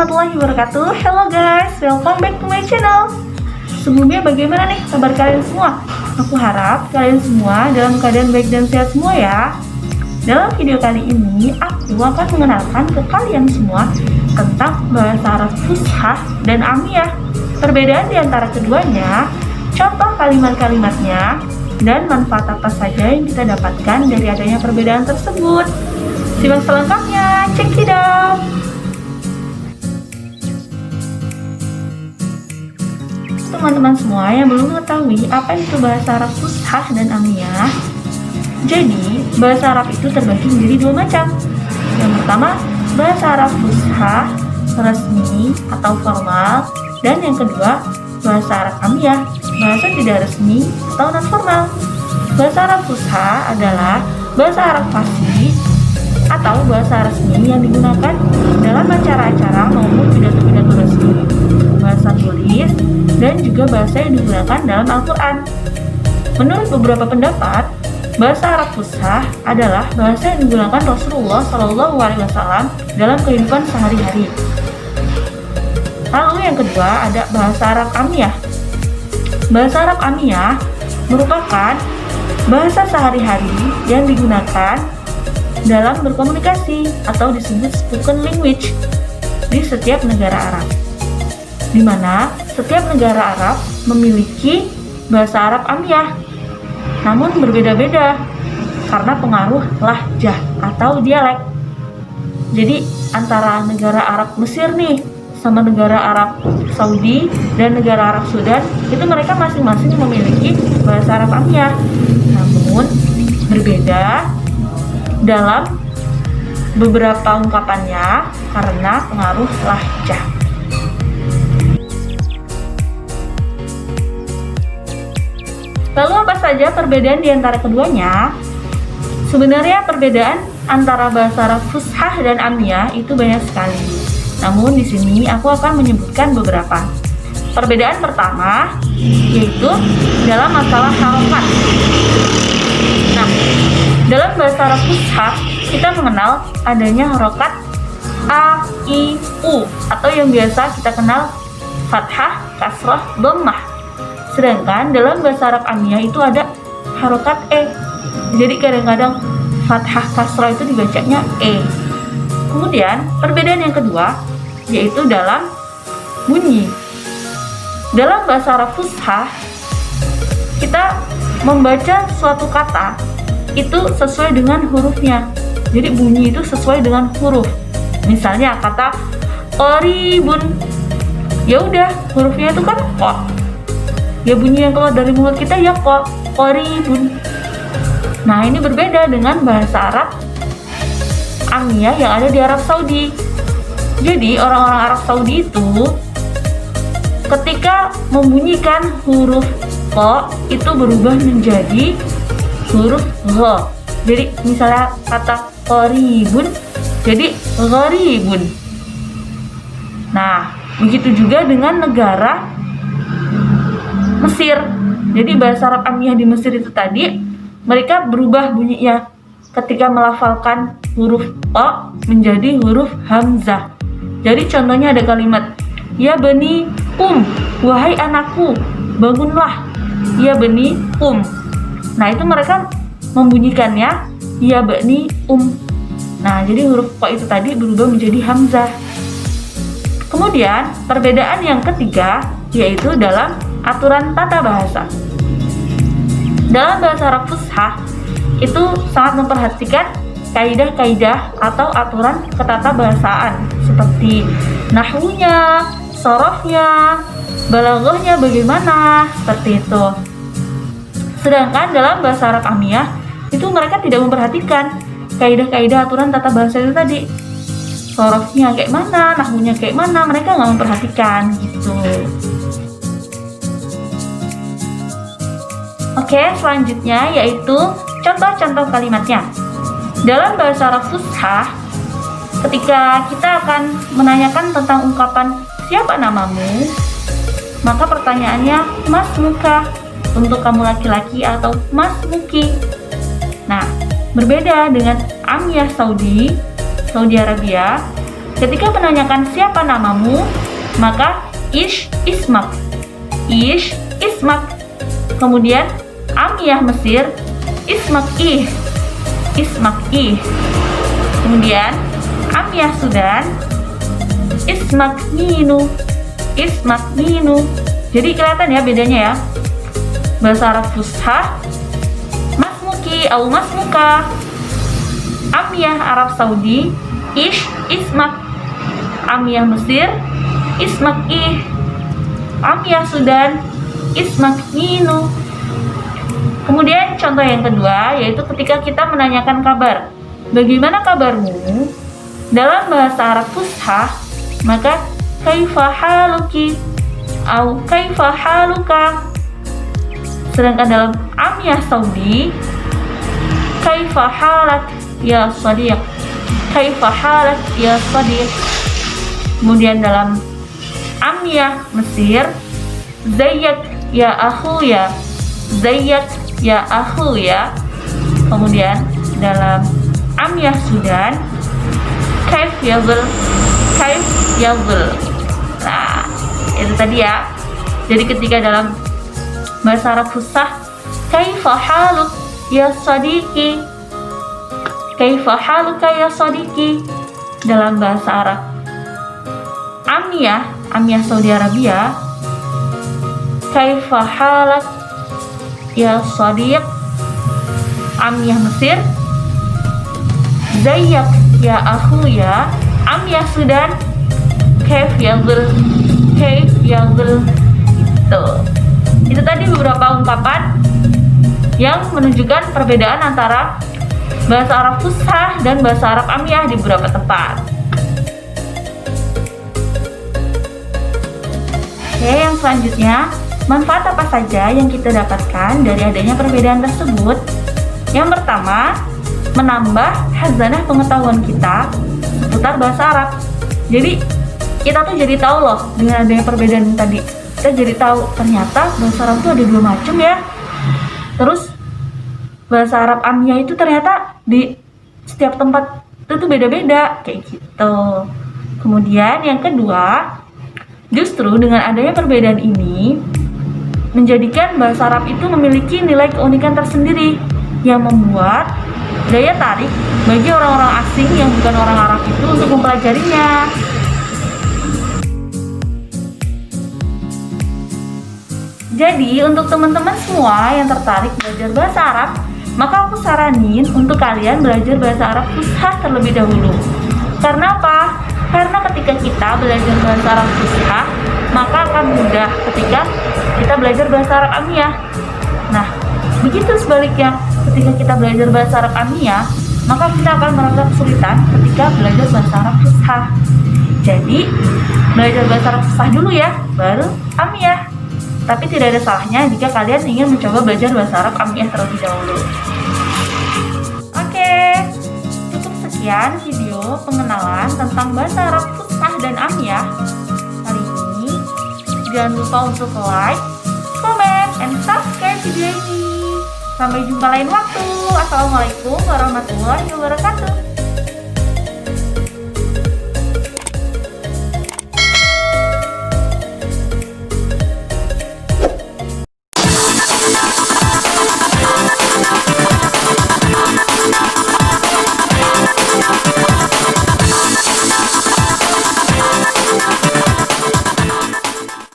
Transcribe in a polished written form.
warahmatullahi wabarakatuh. Hello guys, welcome back to my channel. Sebelumnya bagaimana nih kabar kalian semua? Aku harap kalian semua dalam keadaan baik dan sehat semua ya. Dalam video kali ini, aku akan mengenalkan ke kalian semua tentang bahasa Arab Fushah dan Amiyah. Perbedaan di antara keduanya, contoh kalimat-kalimatnya, dan manfaat apa saja yang kita dapatkan dari adanya perbedaan tersebut. Simak selengkapnya, check it out! Teman-teman semua yang belum mengetahui apa itu bahasa Arab Fushah dan Amiyah, jadi bahasa Arab itu terbagi menjadi dua macam. Yang pertama, bahasa Arab Fushah resmi atau formal, dan yang kedua, bahasa Arab Amiyah, bahasa tidak resmi atau non formal. Bahasa Arab Fushah adalah bahasa Arab fasih atau bahasa resmi yang digunakan dalam acara-acara maupun pidato-pidato resmi, bahasa tulis, dan juga bahasa yang digunakan dalam Al-Quran. Menurut beberapa pendapat, bahasa Arab Fushah adalah bahasa yang digunakan Rasulullah SAW dalam kehidupan sehari-hari. Lalu yang kedua ada bahasa Arab Amiyah. Bahasa Arab Amiyah merupakan bahasa sehari-hari yang digunakan dalam berkomunikasi atau disebut spoken language di setiap negara Arab, di mana setiap negara Arab memiliki bahasa Arab Amiyah, namun berbeda-beda karena pengaruh lahjah atau dialek. Jadi antara negara Arab Mesir nih sama negara Arab Saudi dan negara Arab Sudan, itu mereka masing-masing memiliki bahasa Arab Amiyah, namun berbeda dalam beberapa ungkapannya karena pengaruh lahjah. Lalu apa saja perbedaan di antara keduanya? Sebenarnya perbedaan antara bahasa Arab Fushah dan Amiyah itu banyak sekali. Namun di sini aku akan menyebutkan beberapa. Perbedaan pertama yaitu dalam masalah harokat. Nah, dalam bahasa Arab Fushah kita mengenal adanya harokat a, i, u atau yang biasa kita kenal fathah, kasrah, dhammah. Sedangkan dalam bahasa Arab Amiyah itu ada harokat e. Jadi kadang-kadang fathah kasrah itu dibacanya e. Kemudian perbedaan yang kedua yaitu dalam bunyi. Dalam bahasa Arab Fushah kita membaca suatu kata itu sesuai dengan hurufnya. Jadi bunyi itu sesuai dengan huruf. Misalnya kata qoribun, ya udah hurufnya itu kan q. Ya bunyi yang keluar dari mulut kita ya q, qoribun. Nah, ini berbeda dengan bahasa Arab Amiyah yang ada di Arab Saudi. Jadi orang-orang Arab Saudi itu ketika membunyikan huruf q itu berubah menjadi huruf gh. Jadi misalnya kata qoribun jadi gharibun. Nah, begitu juga dengan negara Mesir. Jadi bahasa Arab Amiyah di Mesir itu tadi mereka berubah bunyinya ketika melafalkan huruf o menjadi huruf hamzah. Jadi contohnya ada kalimat ya bani wahai anakku bangunlah, ya bani Nah, itu mereka membunyikannya ya bani Nah, jadi huruf q itu tadi berubah menjadi hamzah. Kemudian perbedaan yang ketiga yaitu dalam aturan tata bahasa. Dalam bahasa Arab Fushah itu sangat memperhatikan kaidah-kaidah atau aturan ketata bahasaan seperti nahwunya, sorofnya, balaghahnya bagaimana, seperti itu. Sedangkan dalam bahasa Arab Amiyah itu mereka tidak memperhatikan kaidah-kaidah aturan tata bahasa itu tadi. Sorofnya kayak mana, nahwunya kayak mana, mereka nggak memperhatikan gitu. Oke, selanjutnya yaitu contoh-contoh kalimatnya. Dalam bahasa Arab Fushah, ketika kita akan menanyakan tentang ungkapan siapa namamu, maka pertanyaannya mas muka untuk kamu laki-laki atau mas muki. Nah, berbeda dengan Amiyah Saudi Arabia, Ketika menanyakan siapa namamu, maka ish ismak. Ish ismak. Kemudian Amiyah Mesir, ismak ih. Ismak ih. Kemudian Amiyah Sudan, ismak minu. Ismak minu. Jadi kelihatan ya bedanya ya. Bahasa Arab Fusha, masmuki au masmuka. Amiyah Arab Saudi, ish ismak. Amiyah Mesir, ismak ih. Amiyah Sudan, ismak minu. Kemudian contoh yang kedua yaitu ketika kita menanyakan kabar. Bagaimana kabarmu? Dalam bahasa Arab Fusha, maka kaifa haluki au kaifa haluka. Sedangkan dalam Amiyah Saudi, kaifa halak ya sadiq. Kaifa halak ya sadiq. Kemudian dalam Amiyah Mesir, zayyak ya akhu ya. Zayyak ya akhu ya. Kemudian dalam Amiyah Sudan, kaif yazil. Kaif yazil. Nah, itu tadi ya. Jadi ketika dalam bahasa Arab Fusha, kaifa haluk ya sadiqi. Kaifa haluka ya sadiqi. Dalam bahasa Arab Amiyah Saudi Arabia, kaifa halak ya sadiq. Amiyah Mesir, zayyak ya akhu ya. Amiyah Sudan, kaif yazil. Kaif yazil. Itu tadi beberapa ungkapan yang menunjukkan perbedaan antara bahasa Arab Fusha dan bahasa Arab Amiyah di beberapa tempat. Oke, yang selanjutnya, manfaat apa saja yang kita dapatkan dari adanya perbedaan tersebut? Yang pertama, menambah khazanah pengetahuan kita seputar bahasa Arab. Jadi, kita tuh jadi tahu loh dengan adanya perbedaan tadi. Kita jadi tahu ternyata bahasa Arab itu ada dua macam ya. Terus bahasa Arab Amiyah itu ternyata di setiap tempat itu tuh beda-beda kayak gitu. Kemudian yang kedua, justru dengan adanya perbedaan ini menjadikan bahasa Arab itu memiliki nilai keunikan tersendiri yang membuat daya tarik bagi orang-orang asing yang bukan orang Arab itu untuk mempelajarinya. Jadi untuk teman-teman semua yang tertarik belajar bahasa Arab, maka aku saranin untuk kalian belajar bahasa Arab Fusha terlebih dahulu. Karena apa? Karena ketika kita belajar bahasa Arab Fusha, maka akan mudah ketika kita belajar bahasa Arab Amiyah. Nah, begitu sebaliknya, ketika kita belajar bahasa Arab Amiyah, maka kita akan merasa kesulitan ketika belajar bahasa Arab Fusha. Jadi, belajar bahasa Arab Fusha dulu ya, baru Amiyah. Tapi tidak ada salahnya jika kalian ingin mencoba belajar bahasa Arab Amiyah terlebih dahulu. Oke, cukup sekian video pengenalan tentang bahasa Arab Fusha dan Amiyah hari ini. Jangan lupa untuk like, comment, and subscribe video ini. Sampai jumpa lain waktu. Assalamualaikum warahmatullahi wabarakatuh.